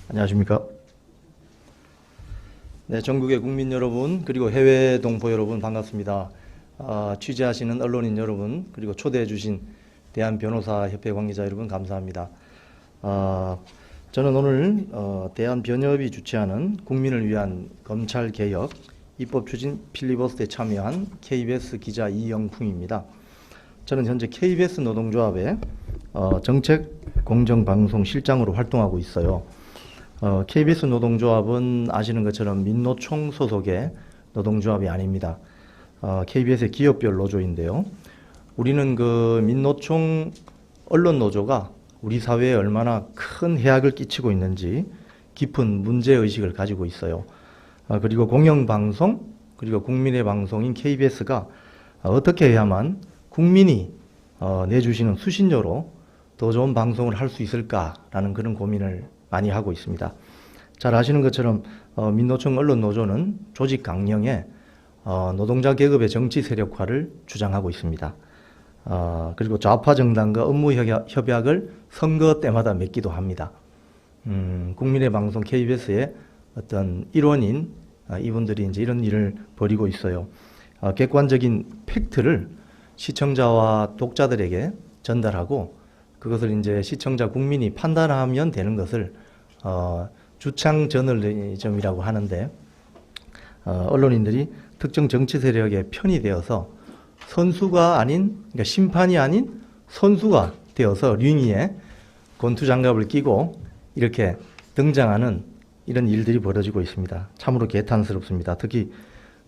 안녕하십니까. 네, 전국의 국민 여러분, 그리고 해외 동포 여러분 반갑습니다. 취재하시는 언론인 여러분, 그리고 초대해 주신 대한변호사협회 관계자 여러분 감사합니다. 저는 오늘 대한변협이 주최하는 국민을 위한 검찰개혁 입법추진 필리버스터에 참여한 KBS 기자 이영풍입니다. 저는 현재 KBS 노동조합의 정책공정방송실장으로 활동하고 있어요. KBS 노동조합은 아시는 것처럼 민노총 소속의 노동조합이 아닙니다. KBS의 기업별 노조인데요. 우리는 그 민노총 언론노조가 우리 사회에 얼마나 큰 해악을 끼치고 있는지 깊은 문제의식을 가지고 있어요. 그리고 공영방송, 그리고 국민의 방송인 KBS가 어떻게 해야만 국민이 내주시는 수신료로 더 좋은 방송을 할 수 있을까라는 그런 고민을 많이 하고 있습니다. 잘 아시는 것처럼 민노총 언론노조는 조직 강령에 노동자 계급의 정치 세력화를 주장하고 있습니다. 그리고 좌파 정당과 업무 협약을 선거 때마다 맺기도 합니다. 국민의 방송 KBS의 어떤 일원인 이분들이 이제 이런 일을 벌이고 있어요. 객관적인 팩트를 시청자와 독자들에게 전달하고 그것을 이제 시청자 국민이 판단하면 되는 것을 주창 저널리즘이라고 하는데 언론인들이 특정 정치 세력의 편이 되어서 선수가 아닌, 그러니까 심판이 아닌 선수가 되어서 링 위에 권투 장갑을 끼고 이렇게 등장하는 이런 일들이 벌어지고 있습니다. 참으로 개탄스럽습니다. 특히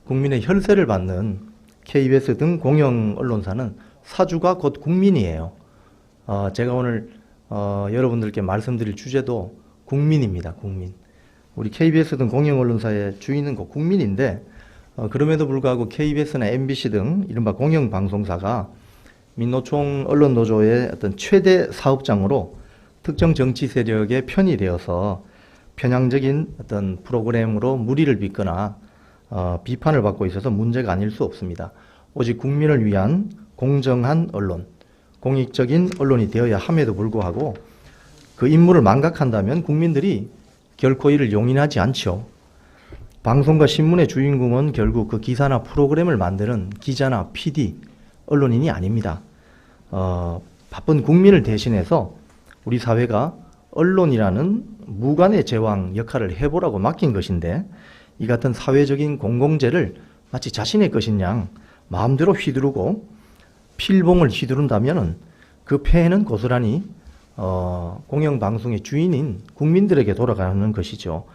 국민의 혈세를 받는 KBS 등 공영 언론사는 사주가 곧 국민이에요. 제가 오늘 여러분들께 말씀드릴 주제도 국민입니다. 국민. 우리 KBS 등 공영 언론사의 주인은 곧 국민인데 그럼에도 불구하고 KBS나 MBC 등 이른바 공영 방송사가 민노총 언론노조의 어떤 최대 사업장으로 특정 정치 세력의 편이 되어서 편향적인 어떤 프로그램으로 물의를 빚거나 비판을 받고 있어서 문제가 아닐 수 없습니다. 오직 국민을 위한 공정한 언론, 공익적인 언론이 되어야 함에도 불구하고 그 임무를 망각한다면 국민들이 결코 이를 용인하지 않죠. 방송과 신문의 주인공은 결국 그 기사나 프로그램을 만드는 기자나 PD, 언론인이 아닙니다. 바쁜 국민을 대신해서 우리 사회가 언론이라는 무관의 제왕 역할을 해보라고 맡긴 것인데 이 같은 사회적인 공공재를 마치 자신의 것인 양 마음대로 휘두르고 필봉을 휘두른다면 그 폐해는 고스란히 공영방송의 주인인 국민들에게 돌아가는 것이죠.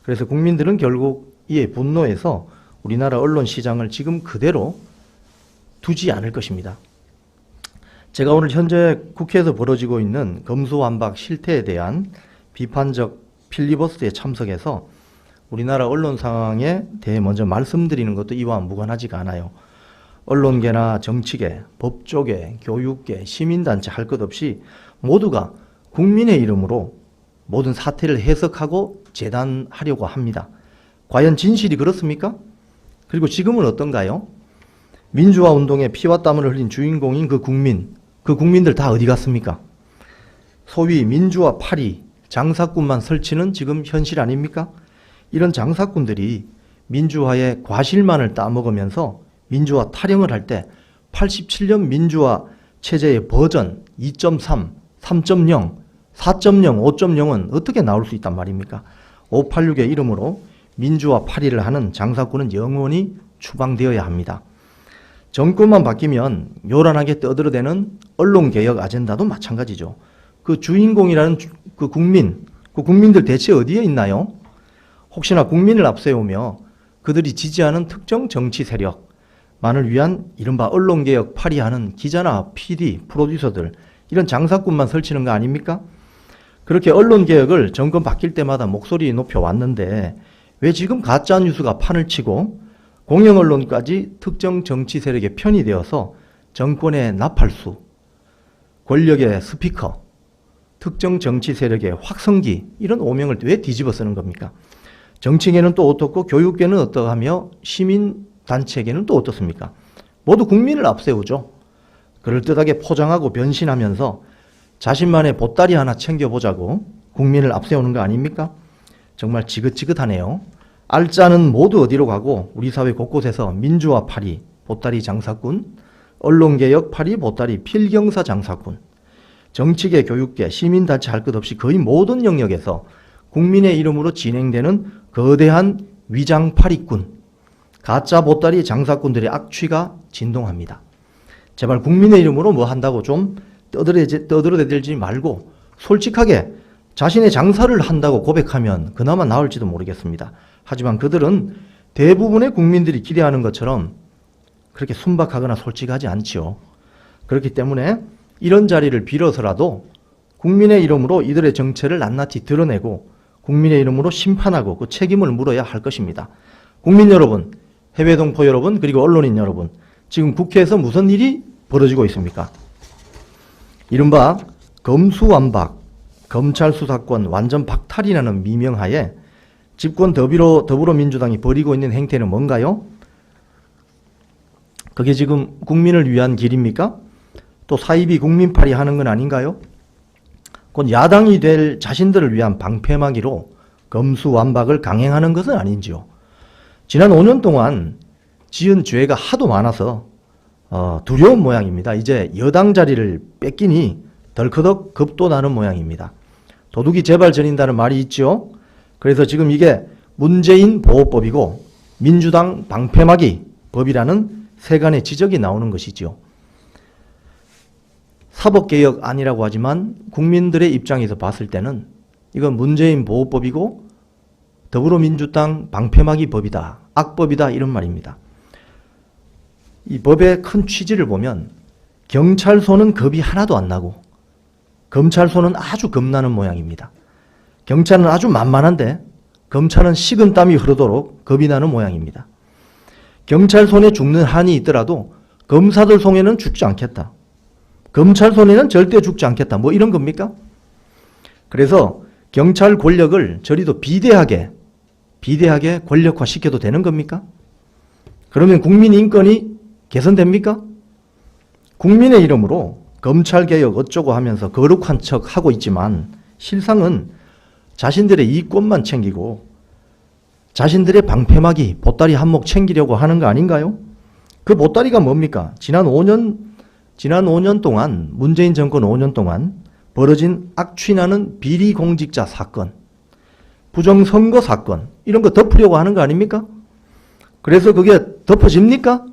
그래서 국민들은 결국 이에 분노해서 우리나라 언론 시장을 지금 그대로 두지 않을 것입니다. 제가 오늘 현재 국회에서 벌어지고 있는 검수완박 실태에 대한 비판적 필리버스터에 참석해서 우리나라 언론 상황에 대해 먼저 말씀드리는 것도 이와 무관하지가 않아요. 언론계나 정치계, 법조계, 교육계, 시민단체 할 것 없이 모두가 국민의 이름으로 모든 사태를 해석하고 재단하려고 합니다. 과연 진실이 그렇습니까? 그리고 지금은 어떤가요? 민주화 운동에 피와 땀을 흘린 주인공인 그 국민들 다 어디 갔습니까? 소위 민주화 파리, 장사꾼만 설치는 지금 현실 아닙니까? 이런 장사꾼들이 민주화의 과실만을 따먹으면서 민주화 타령을 할 때 87년 민주화 체제의 버전 2.3, 3.0, 4.0, 5.0은 어떻게 나올 수 있단 말입니까? 586의 이름으로 민주화 파리를 하는 장사꾼은 영원히 추방되어야 합니다. 정권만 바뀌면 요란하게 떠들어대는 언론개혁 아젠다도 마찬가지죠. 그 주인공이라는 그 국민들 대체 어디에 있나요? 혹시나 국민을 앞세우며 그들이 지지하는 특정 정치 세력만을 위한 이른바 언론개혁 파리하는 기자나 PD, 프로듀서들 이런 장사꾼만 설치는 거 아닙니까? 그렇게 언론개혁을 정권 바뀔 때마다 목소리 높여왔는데 왜 지금 가짜뉴스가 판을 치고 공영언론까지 특정 정치 세력의 편이 되어서 정권의 나팔수, 권력의 스피커, 특정 정치 세력의 확성기 이런 오명을 왜 뒤집어 쓰는 겁니까? 정치계는 또 어떻고 교육계는 어떠하며 시민단체계는 또 어떻습니까? 모두 국민을 앞세우죠. 그럴듯하게 포장하고 변신하면서 자신만의 보따리 하나 챙겨보자고 국민을 앞세우는 거 아닙니까? 정말 지긋지긋하네요. 알짜는 모두 어디로 가고 우리 사회 곳곳에서 민주화 파리, 보따리 장사꾼, 언론개혁 파리, 보따리 필경사 장사꾼, 정치계, 교육계, 시민단체 할 것 없이 거의 모든 영역에서 국민의 이름으로 진행되는 거대한 위장 파리꾼, 가짜 보따리 장사꾼들의 악취가 진동합니다. 제발 국민의 이름으로 뭐 한다고 좀 떠들어대지 말고 솔직하게 자신의 장사를 한다고 고백하면 그나마 나을지도 모르겠습니다. 하지만 그들은 대부분의 국민들이 기대하는 것처럼 그렇게 순박하거나 솔직하지 않지요. 그렇기 때문에 이런 자리를 빌어서라도 국민의 이름으로 이들의 정체를 낱낱이 드러내고 국민의 이름으로 심판하고 그 책임을 물어야 할 것입니다. 국민 여러분, 해외 동포 여러분, 그리고 언론인 여러분, 지금 국회에서 무슨 일이 벌어지고 있습니까? 이른바 검수완박, 검찰 수사권 완전 박탈이라는 미명하에 집권 더불어민주당이 벌이고 있는 행태는 뭔가요? 그게 지금 국민을 위한 길입니까? 또 사이비 국민팔이 하는 건 아닌가요? 곧 야당이 될 자신들을 위한 방패막이로 검수완박을 강행하는 것은 아닌지요. 지난 5년 동안 지은 죄가 하도 많아서 두려운 모양입니다. 이제 여당 자리를 뺏기니 덜커덕 겁도 나는 모양입니다. 도둑이 제발 저린다는 말이 있죠. 그래서 지금 이게 문재인 보호법이고 민주당 방패막이 법이라는 세간의 지적이 나오는 것이지요. 사법개혁안이라고 하지만 국민들의 입장에서 봤을 때는 이건 문재인 보호법이고 더불어민주당 방패막이 법이다, 악법이다 이런 말입니다. 이 법의 큰 취지를 보면 경찰서는 겁이 하나도 안 나고 검찰서는 아주 겁나는 모양입니다. 경찰은 아주 만만한데 검찰은 식은땀이 흐르도록 겁이 나는 모양입니다. 경찰 손에 죽는 한이 있더라도 검사들 손에는 죽지 않겠다. 검찰 손에는 절대 죽지 않겠다. 뭐 이런 겁니까? 그래서 경찰 권력을 저리도 비대하게 권력화시켜도 되는 겁니까? 그러면 국민 인권이 개선됩니까? 국민의 이름으로 검찰개혁 어쩌고 하면서 거룩한 척 하고 있지만 실상은 자신들의 이권만 챙기고 자신들의 방패막이 보따리 한몫 챙기려고 하는 거 아닌가요? 그 보따리가 뭡니까? 지난 5년 동안 문재인 정권 5년 동안 벌어진 악취나는 비리공직자 사건, 부정선거 사건 이런 거 덮으려고 하는 거 아닙니까? 그래서 그게 덮어집니까?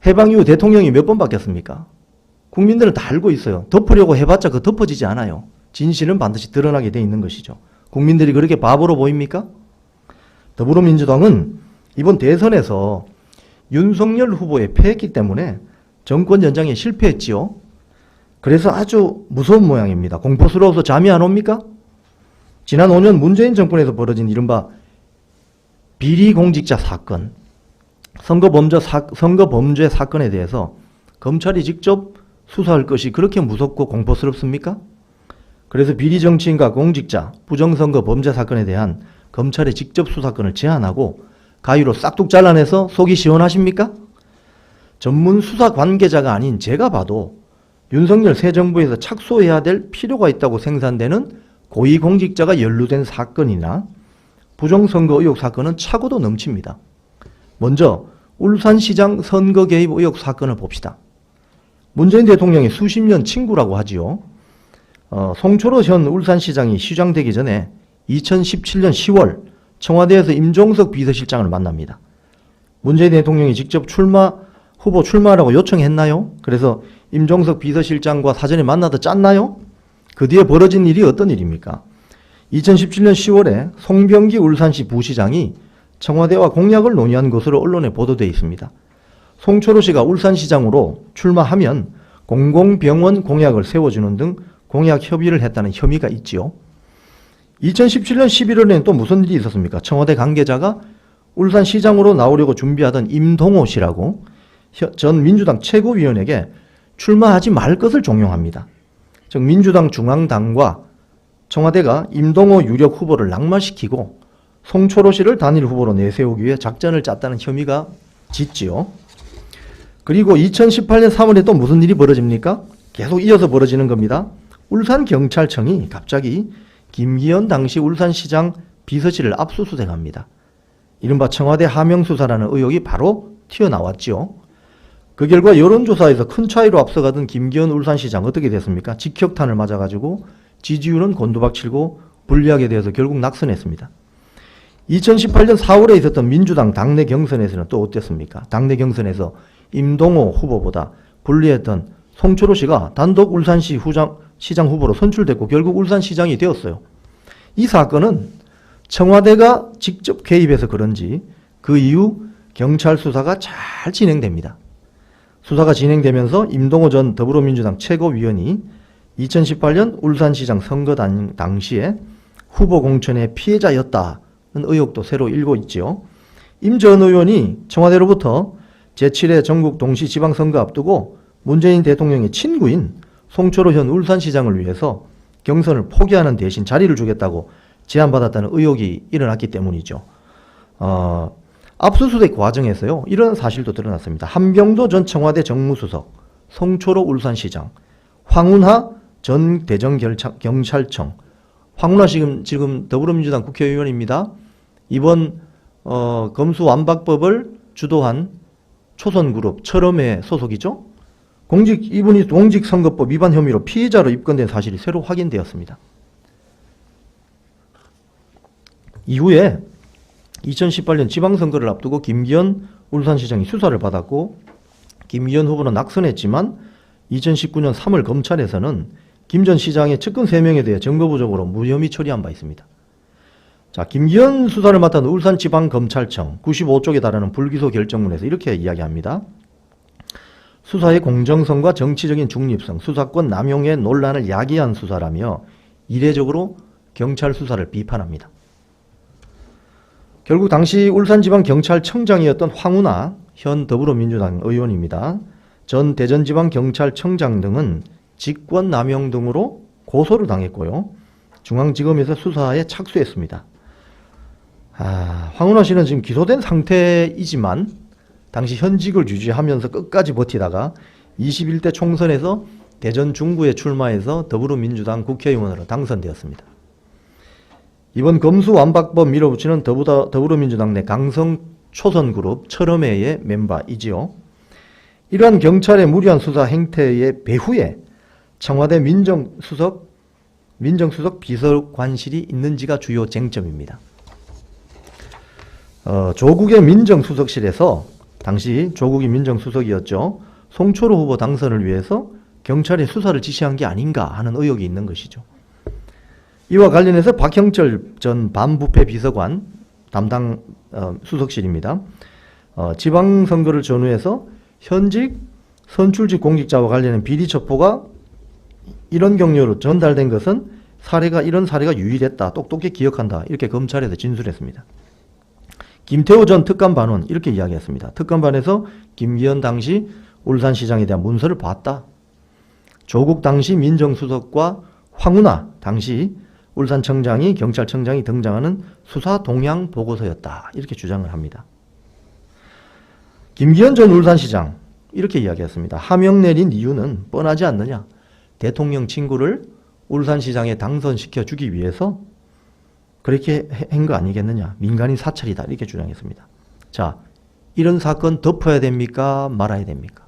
해방 이후 대통령이 몇 번 바뀌었습니까? 국민들은 다 알고 있어요. 덮으려고 해봤자 그 덮어지지 않아요. 진실은 반드시 드러나게 돼 있는 것이죠. 국민들이 그렇게 바보로 보입니까? 더불어민주당은 이번 대선에서 윤석열 후보에 패했기 때문에 정권 연장에 실패했지요. 그래서 아주 무서운 모양입니다. 공포스러워서 잠이 안 옵니까? 지난 5년 문재인 정권에서 벌어진 이른바 비리공직자 사건, 선거범죄 사건에 대해서 검찰이 직접 수사할 것이 그렇게 무섭고 공포스럽습니까? 그래서 비리정치인과 공직자, 부정선거 범죄 사건에 대한 검찰의 직접 수사권을 제한하고 가위로 싹둑 잘라내서 속이 시원하십니까? 전문 수사 관계자가 아닌 제가 봐도 윤석열 새 정부에서 착수해야 될 필요가 있다고 생산되는 고위공직자가 연루된 사건이나 부정선거 의혹 사건은 차고도 넘칩니다. 먼저 울산시장 선거 개입 의혹 사건을 봅시다. 문재인 대통령의 수십 년 친구라고 하지요. 송철호 전 울산시장이 시장 되기 전에 2017년 10월 청와대에서 임종석 비서실장을 만납니다. 문재인 대통령이 직접 후보 출마하라고 요청했나요? 그래서 임종석 비서실장과 사전에 만나서 짰나요? 그 뒤에 벌어진 일이 어떤 일입니까? 2017년 10월에 송병기 울산시 부시장이 청와대와 공약을 논의한 것으로 언론에 보도되어 있습니다. 송철호 씨가 울산시장으로 출마하면 공공병원 공약을 세워주는 등 공약 협의를 했다는 혐의가 있지요. 2017년 11월에는 또 무슨 일이 있었습니까? 청와대 관계자가 울산시장으로 나오려고 준비하던 임동호 씨라고 전 민주당 최고위원에게 출마하지 말 것을 종용합니다. 즉 민주당 중앙당과 청와대가 임동호 유력 후보를 낙마시키고 송철호 씨를 단일 후보로 내세우기 위해 작전을 짰다는 혐의가 짙지요. 그리고 2018년 3월에 또 무슨 일이 벌어집니까? 계속 이어서 벌어지는 겁니다. 울산경찰청이 갑자기 김기현 당시 울산시장 비서실을 압수수색합니다. 이른바 청와대 하명수사라는 의혹이 바로 튀어나왔죠. 그 결과 여론조사에서 큰 차이로 앞서가던 김기현 울산시장 어떻게 됐습니까? 직격탄을 맞아가지고 지지율은 곤두박질고 불리하게 되어서 결국 낙선했습니다. 2018년 4월에 있었던 민주당 당내 경선에서는 또 어땠습니까? 당내 경선에서 임동호 후보보다 불리했던 송철호 씨가 단독 울산시 시장 후보로 선출됐고 결국 울산시장이 되었어요. 이 사건은 청와대가 직접 개입해서 그런지 그 이후 경찰 수사가 잘 진행됩니다. 수사가 진행되면서 임동호 전 더불어민주당 최고위원이 2018년 울산시장 선거 당시에 후보 공천의 피해자였다는 의혹도 새로 일고 있죠. 임 전 의원이 청와대로부터 제7회 전국 동시지방선거 앞두고 문재인 대통령의 친구인 송철호 현 울산시장을 위해서 경선을 포기하는 대신 자리를 주겠다고 제안받았다는 의혹이 일어났기 때문이죠. 압수수색 과정에서요, 이런 사실도 드러났습니다. 한병도 전 청와대 정무수석, 송철호 울산시장, 황운하 전 대전경찰청, 황운하 지금 더불어민주당 국회의원입니다. 이번 검수완박법을 주도한 초선그룹 철험의 소속이죠. 이분이 공직선거법 위반 혐의로 피의자로 입건된 사실이 새로 확인되었습니다. 이후에 2018년 지방선거를 앞두고 김기현 울산시장이 수사를 받았고 김기현 후보는 낙선했지만 2019년 3월 검찰에서는 김 전 시장의 측근 3명에 대해 증거부족으로 무혐의 처리한 바 있습니다. 자, 김기현 수사를 맡은 울산지방검찰청 95쪽에 달하는 불기소 결정문에서 이렇게 이야기합니다. 수사의 공정성과 정치적인 중립성, 수사권 남용의 논란을 야기한 수사라며 이례적으로 경찰 수사를 비판합니다. 결국 당시 울산지방경찰청장이었던 황운하 현 더불어민주당 의원입니다. 전 대전지방경찰청장 등은 직권남용 등으로 고소를 당했고요. 중앙지검에서 수사에 착수했습니다. 황운하 씨는 지금 기소된 상태이지만 당시 현직을 유지하면서 끝까지 버티다가 21대 총선에서 대전 중구에 출마해서 더불어민주당 국회의원으로 당선되었습니다. 이번 검수완박법 밀어붙이는 더불어민주당 내 강성 초선그룹 철험회의 멤버이지요. 이러한 경찰의 무리한 수사 행태의 배후에 청와대 민정수석 비서관실이 있는지가 주요 쟁점입니다. 조국의 민정수석실에서 당시 조국이 민정수석이었죠. 송철호 후보 당선을 위해서 경찰에 수사를 지시한 게 아닌가 하는 의혹이 있는 것이죠. 이와 관련해서 박형철 전 반부패 비서관 담당 수석실입니다. 지방선거를 전후해서 현직 선출직 공직자와 관련된 비리 첩보가 이런 경로로 전달된 것은 이런 사례가 유일했다. 똑똑히 기억한다. 이렇게 검찰에서 진술했습니다. 김태호 전 특감반원 이렇게 이야기했습니다. 특감반에서 김기현 당시 울산시장에 대한 문서를 봤다. 조국 당시 민정수석과 황운하 당시 울산청장이 경찰청장이 등장하는 수사 동향 보고서였다. 이렇게 주장을 합니다. 김기현 전 울산시장 이렇게 이야기했습니다. 하명 내린 이유는 뻔하지 않느냐. 대통령 친구를 울산시장에 당선시켜주기 위해서 그렇게 한 거 아니겠느냐. 민간인 사찰이다. 이렇게 주장했습니다. 자, 이런 사건 덮어야 됩니까? 말아야 됩니까?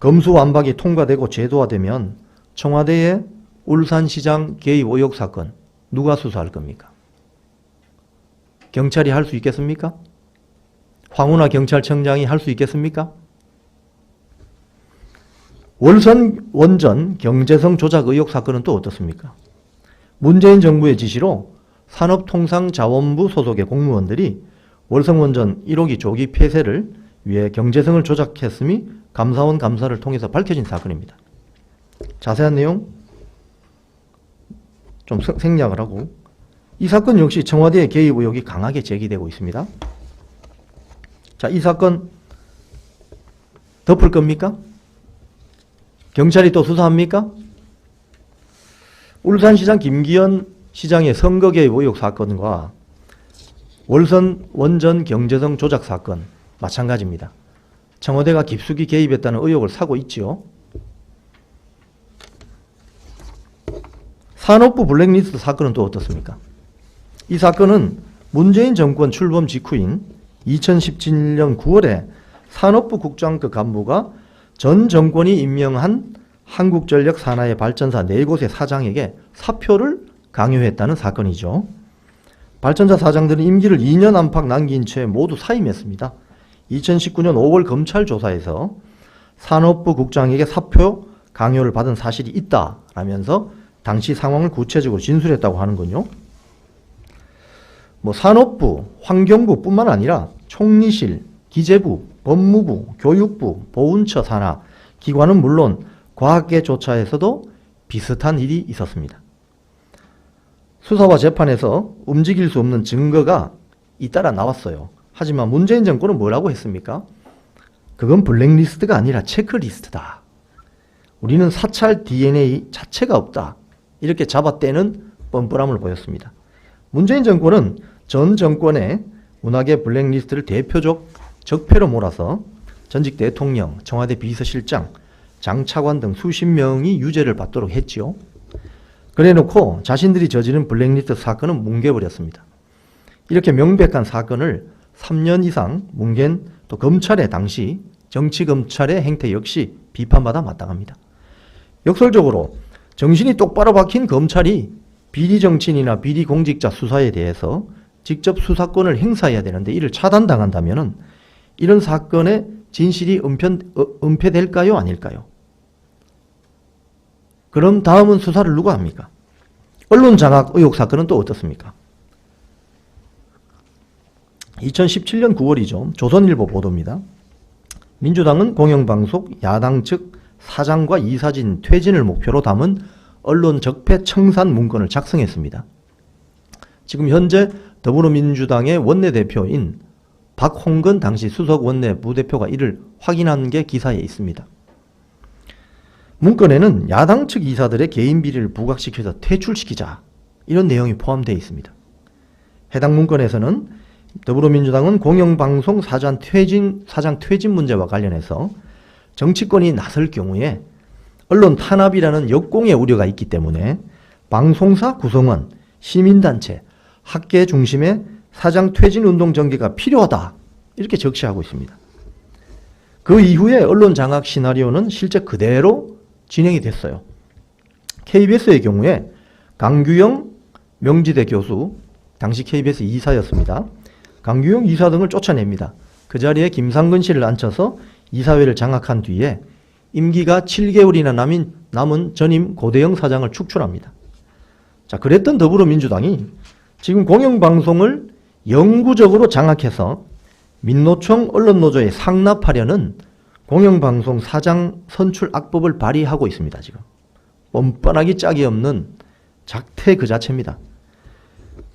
검수완박이 통과되고 제도화되면 청와대의 울산시장 개입 의혹 사건 누가 수사할 겁니까? 경찰이 할 수 있겠습니까? 황운하 경찰청장이 할 수 있겠습니까? 월선 원전 경제성 조작 의혹 사건은 또 어떻습니까? 문재인 정부의 지시로 산업통상자원부 소속의 공무원들이 월성원전 1호기 조기 폐쇄를 위해 경제성을 조작했음이 감사원 감사를 통해서 밝혀진 사건입니다. 자세한 내용 좀 생략을 하고 이 사건 역시 청와대의 개입 의혹이 강하게 제기되고 있습니다. 자, 이 사건 덮을 겁니까? 경찰이 또 수사합니까? 울산시장 김기현 시장의 선거 개입 의혹 사건과 월선 원전 경제성 조작 사건 마찬가지입니다. 청와대가 깊숙이 개입했다는 의혹을 사고 있지요. 산업부 블랙리스트 사건은 또 어떻습니까? 이 사건은 문재인 정권 출범 직후인 2017년 9월에 산업부 국장급 간부가 전 정권이 임명한 한국전력 산하의 발전사 4곳의 사장에게 사표를 강요했다는 사건이죠. 발전사 사장들은 임기를 2년 안팎 남긴 채 모두 사임했습니다. 2019년 5월 검찰 조사에서 산업부 국장에게 사표 강요를 받은 사실이 있다라면서 당시 상황을 구체적으로 진술했다고 하는군요. 산업부, 환경부뿐만 아니라 총리실, 기재부, 법무부, 교육부, 보훈처 산하 기관은 물론 과학계조차에서도 비슷한 일이 있었습니다. 수사와 재판에서 움직일 수 없는 증거가 잇따라 나왔어요. 하지만 문재인 정권은 뭐라고 했습니까? 그건 블랙리스트가 아니라 체크리스트다. 우리는 사찰 DNA 자체가 없다. 이렇게 잡아떼는 뻔뻔함을 보였습니다. 문재인 정권은 전 정권의 문학의 블랙리스트를 대표적 적폐로 몰아서 전직 대통령, 청와대 비서실장, 장차관 등 수십 명이 유죄를 받도록 했지요. 그래놓고 자신들이 저지른 블랙리스트 사건은 뭉개버렸습니다. 이렇게 명백한 사건을 3년 이상 뭉갠 또 검찰의 당시 정치검찰의 행태 역시 비판받아 마땅합니다. 역설적으로 정신이 똑바로 박힌 검찰이 비리정치인이나 비리공직자 수사에 대해서 직접 수사권을 행사해야 되는데 이를 차단당한다면 이런 사건의 진실이 은폐될까요? 아닐까요? 그럼 다음은 수사를 누가 합니까? 언론 장악 의혹 사건은 또 어떻습니까? 2017년 9월이죠. 조선일보 보도입니다. 민주당은 공영방송 야당 측 사장과 이사진 퇴진을 목표로 담은 언론 적폐 청산 문건을 작성했습니다. 지금 현재 더불어민주당의 원내대표인 박홍근 당시 수석 원내 부대표가 이를 확인한 게 기사에 있습니다. 문건에는 야당 측 이사들의 개인 비리를 부각시켜서 퇴출시키자 이런 내용이 포함되어 있습니다. 해당 문건에서는 더불어민주당은 공영방송 사장 퇴진 문제와 관련해서 정치권이 나설 경우에 언론 탄압이라는 역공의 우려가 있기 때문에 방송사 구성원, 시민단체, 학계 중심의 사장 퇴진 운동 전개가 필요하다 이렇게 적시하고 있습니다. 그 이후에 언론 장악 시나리오는 실제 그대로 진행이 됐어요. KBS의 경우에 강규영 명지대 교수, 당시 KBS 이사였습니다. 강규영 이사 등을 쫓아냅니다. 그 자리에 김상근 씨를 앉혀서 이사회를 장악한 뒤에 임기가 7개월이나 남은 전임 고대영 사장을 축출합니다. 자, 그랬던 더불어민주당이 지금 공영방송을 영구적으로 장악해서 민노총 언론노조에 상납하려는 공영방송 사장 선출 악법을 발의하고 있습니다. 지금 뻔뻔하기 짝이 없는 작태 그 자체입니다.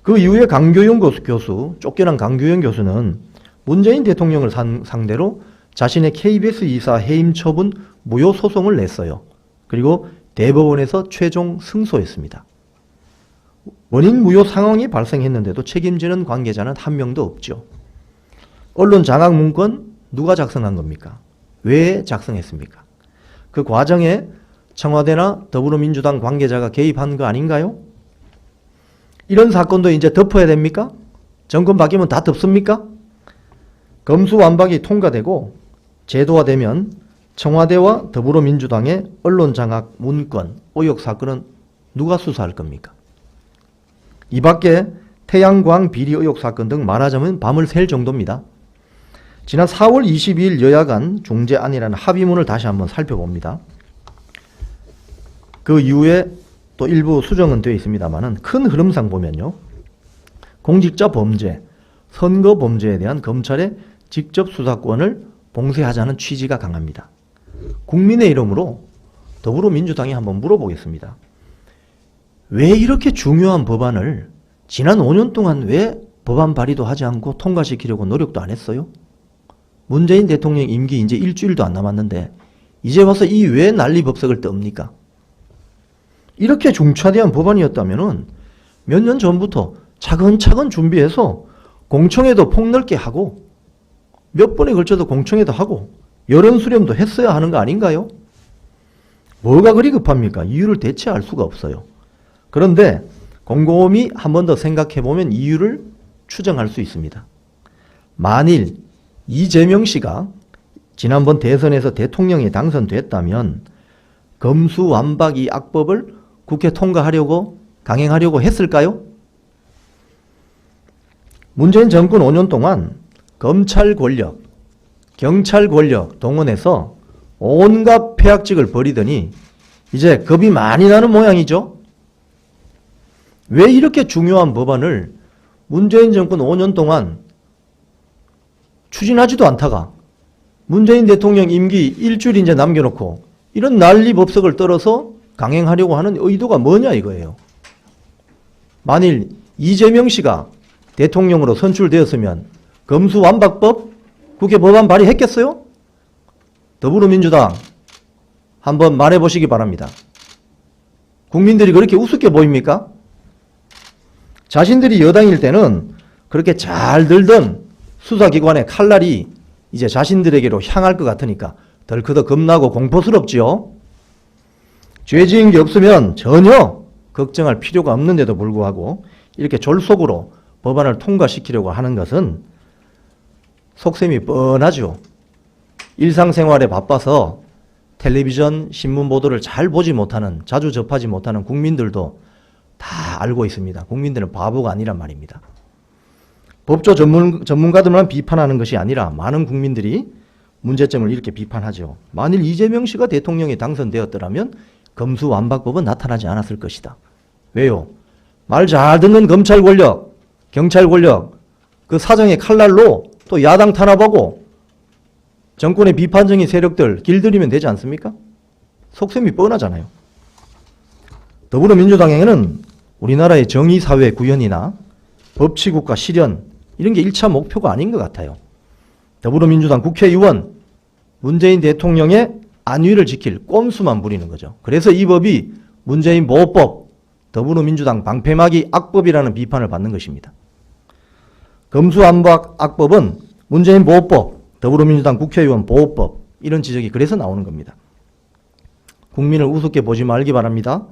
그 이후에 강규영 교수, 쫓겨난 강규영 교수는 문재인 대통령을 상대로 자신의 KBS 이사 해임 처분 무효 소송을 냈어요. 그리고 대법원에서 최종 승소했습니다. 원인 무효 상황이 발생했는데도 책임지는 관계자는 한 명도 없죠. 언론 장악 문건 누가 작성한 겁니까? 왜 작성했습니까? 그 과정에 청와대나 더불어민주당 관계자가 개입한 거 아닌가요? 이런 사건도 이제 덮어야 됩니까? 정권 바뀌면 다 덮습니까? 검수완박이 통과되고 제도화되면 청와대와 더불어민주당의 언론 장악 문건, 오역 사건은 누가 수사할 겁니까? 이 밖에 태양광 비리 의혹 사건 등 말하자면 밤을 샐 정도입니다. 지난 4월 22일 여야 간 중재안이라는 합의문을 다시 한번 살펴봅니다. 그 이후에 또 일부 수정은 되어 있습니다만 큰 흐름상 보면요. 공직자 범죄, 선거 범죄에 대한 검찰의 직접 수사권을 봉쇄하자는 취지가 강합니다. 국민의 이름으로 더불어민주당이 한번 물어보겠습니다. 왜 이렇게 중요한 법안을 지난 5년 동안 왜 법안 발의도 하지 않고 통과시키려고 노력도 안 했어요? 문재인 대통령 임기 이제 일주일도 안 남았는데 이제 와서 이 왜 난리법석을 떱니까? 이렇게 중차대한 법안이었다면 몇 년 전부터 차근차근 준비해서 공청회도 폭넓게 하고 몇 번에 걸쳐서 공청회도 하고 여론 수렴도 했어야 하는 거 아닌가요? 뭐가 그리 급합니까? 이유를 대체 알 수가 없어요. 그런데 곰곰이 한 번 더 생각해 보면 이유를 추정할 수 있습니다. 만일 이재명 씨가 지난번 대선에서 대통령에 당선됐다면 검수완박이 악법을 국회 통과하려고 강행하려고 했을까요? 문재인 정권 5년 동안 검찰 권력, 경찰 권력 동원해서 온갖 폐악직을 벌이더니 이제 겁이 많이 나는 모양이죠. 왜 이렇게 중요한 법안을 문재인 정권 5년 동안 추진하지도 않다가 문재인 대통령 임기 일주일 이제 남겨놓고 이런 난리법석을 떨어서 강행하려고 하는 의도가 뭐냐 이거예요. 만일 이재명 씨가 대통령으로 선출되었으면 검수완박법 국회 법안 발의했겠어요? 더불어민주당 한번 말해보시기 바랍니다. 국민들이 그렇게 우습게 보입니까? 자신들이 여당일 때는 그렇게 잘 들던 수사기관의 칼날이 이제 자신들에게로 향할 것 같으니까 덜커덕 겁나고 공포스럽지요. 죄 지은 게 없으면 전혀 걱정할 필요가 없는데도 불구하고 이렇게 졸속으로 법안을 통과시키려고 하는 것은 속셈이 뻔하죠. 일상생활에 바빠서 텔레비전, 신문 보도를 잘 보지 못하는, 자주 접하지 못하는 국민들도 다 알고 있습니다. 국민들은 바보가 아니란 말입니다. 법조 전문가들만 비판하는 것이 아니라 많은 국민들이 문제점을 이렇게 비판하죠. 만일 이재명 씨가 대통령에 당선되었더라면 검수완박법은 나타나지 않았을 것이다. 왜요? 말 잘 듣는 검찰 권력, 경찰 권력, 그 사정의 칼날로 또 야당 탄압하고 정권의 비판적인 세력들 길들이면 되지 않습니까? 속셈이 뻔하잖아요. 더불어민주당에는 우리나라의 정의사회 구현이나 법치국가 실현 이런 게 1차 목표가 아닌 것 같아요. 더불어민주당 국회의원 문재인 대통령의 안위를 지킬 꼼수만 부리는 거죠. 그래서 이 법이 문재인 보호법, 더불어민주당 방패막이 악법이라는 비판을 받는 것입니다. 검수완박 악법은 문재인 보호법, 더불어민주당 국회의원 보호법 이런 지적이 그래서 나오는 겁니다. 국민을 우습게 보지 말기 바랍니다.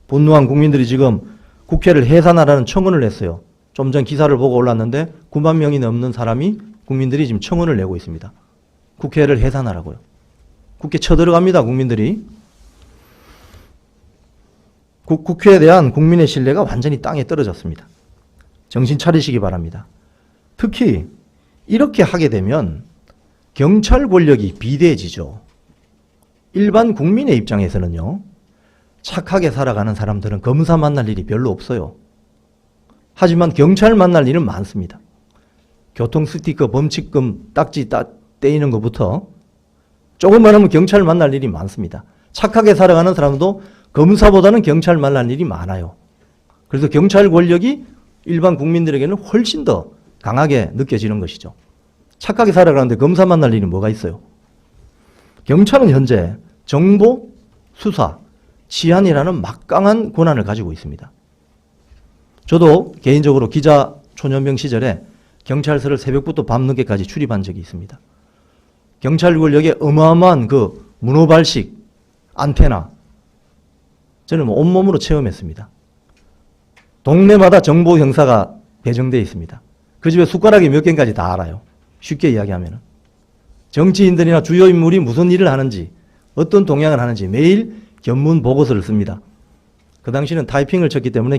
분노한 국민들이 지금 국회를 해산하라는 청원을 냈어요. 좀 전 기사를 보고 올랐는데 9만 명이 넘는 사람이 국민들이 지금 청원을 내고 있습니다. 국회를 해산하라고요. 국회 쳐들어갑니다. 국민들이. 국회에 대한 국민의 신뢰가 완전히 땅에 떨어졌습니다. 정신 차리시기 바랍니다. 특히 이렇게 하게 되면 경찰 권력이 비대해지죠. 일반 국민의 입장에서는요. 착하게 살아가는 사람들은 검사 만날 일이 별로 없어요. 하지만 경찰 만날 일은 많습니다. 교통 스티커 범칙금 딱지 떼이는 것부터 조금만 하면 경찰 만날 일이 많습니다. 착하게 살아가는 사람도 검사보다는 경찰 만날 일이 많아요. 그래서 경찰 권력이 일반 국민들에게는 훨씬 더 강하게 느껴지는 것이죠. 착하게 살아가는데 검사 만날 일이 뭐가 있어요? 경찰은 현재 정보, 수사, 치안이라는 막강한 권한을 가지고 있습니다. 저도 개인적으로 기자 초년병 시절에 경찰서를 새벽부터 밤늦게까지 출입한 적이 있습니다. 경찰 권력의 어마어마한 그 문호발식, 안테나 저는 온몸으로 체험했습니다. 동네마다 정보 형사가 배정되어 있습니다. 그 집에 숟가락이 몇 개인지 다 알아요. 쉽게 이야기하면. 정치인들이나 주요 인물이 무슨 일을 하는지 어떤 동향을 하는지 매일 견문 보고서를 씁니다. 그 당시는 타이핑을 쳤기 때문에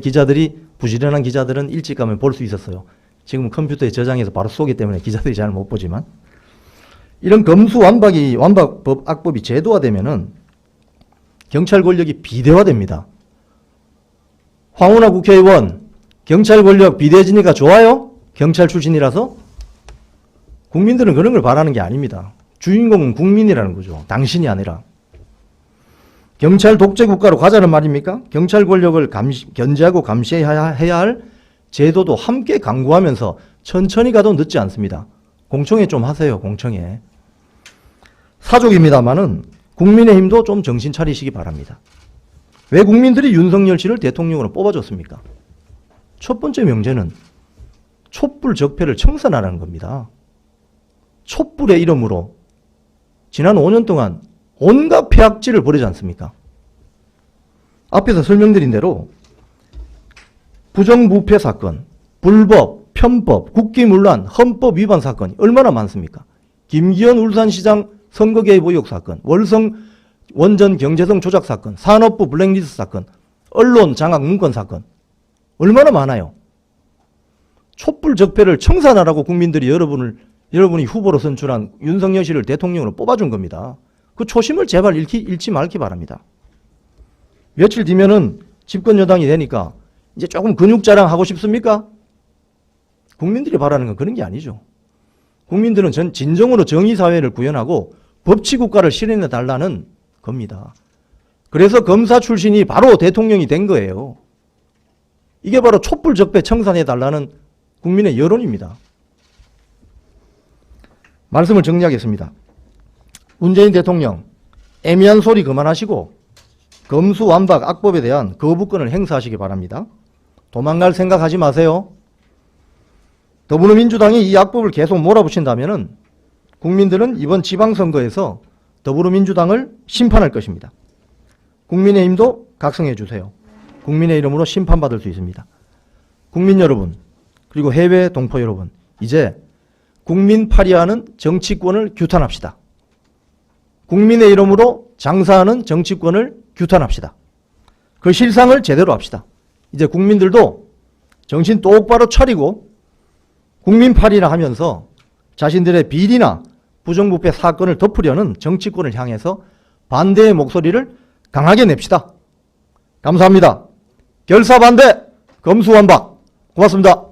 부지런한 기자들은 일찍 가면 볼 수 있었어요. 지금은 컴퓨터에 저장해서 바로 쏘기 때문에 기자들이 잘 못 보지만 이런 검수완박법 악법이 제도화되면은 경찰 권력이 비대화됩니다. 황운하 국회의원 경찰 권력 비대해지니까 좋아요? 경찰 출신이라서? 국민들은 그런 걸 바라는 게 아닙니다. 주인공은 국민이라는 거죠. 당신이 아니라. 경찰 독재 국가로 가자는 말입니까? 경찰 권력을 견제하고 감시해야 할 제도도 함께 강구하면서 천천히 가도 늦지 않습니다. 공청회 좀 하세요. 공청회. 사족입니다마는 국민의힘도 좀 정신 차리시기 바랍니다. 왜 국민들이 윤석열 씨를 대통령으로 뽑아줬습니까? 첫 번째 명제는 촛불 적폐를 청산하라는 겁니다. 촛불의 이름으로 지난 5년 동안 온갖 폐악질을 벌이지 않습니까? 앞에서 설명드린 대로 부정부패 사건, 불법, 편법, 국기문란, 헌법 위반 사건이 얼마나 많습니까? 김기현 울산시장 선거 개입 의혹 사건, 월성 원전 경제성 조작 사건, 산업부 블랙리스트 사건, 언론 장악 문건 사건 얼마나 많아요. 촛불 적폐를 청산하라고 국민들이 여러분이 후보로 선출한 윤석열 씨를 대통령으로 뽑아준 겁니다. 그 초심을 제발 잃지 말기 바랍니다. 며칠 뒤면은 집권 여당이 되니까 이제 조금 근육 자랑하고 싶습니까? 국민들이 바라는 건 그런 게 아니죠. 국민들은 진정으로 정의사회를 구현하고 법치국가를 실현해 달라는 겁니다. 그래서 검사 출신이 바로 대통령이 된 거예요. 이게 바로 촛불 적폐 청산해 달라는 국민의 여론입니다. 말씀을 정리하겠습니다. 문재인 대통령, 애매한 소리 그만하시고 검수완박 악법에 대한 거부권을 행사하시기 바랍니다. 도망갈 생각하지 마세요. 더불어민주당이 이 악법을 계속 몰아붙인다면 국민들은 이번 지방선거에서 더불어민주당을 심판할 것입니다. 국민의힘도 각성해 주세요. 국민의 이름으로 심판받을 수 있습니다. 국민 여러분, 그리고 해외 동포 여러분, 이제 국민 파리하는 정치권을 규탄합시다. 국민의 이름으로 장사하는 정치권을 규탄합시다. 그 실상을 제대로 합시다. 이제 국민들도 정신 똑바로 차리고 국민 파리라 하면서 자신들의 비리나 부정부패 사건을 덮으려는 정치권을 향해서 반대의 목소리를 강하게 냅시다. 감사합니다. 결사반대, 검수완박. 고맙습니다.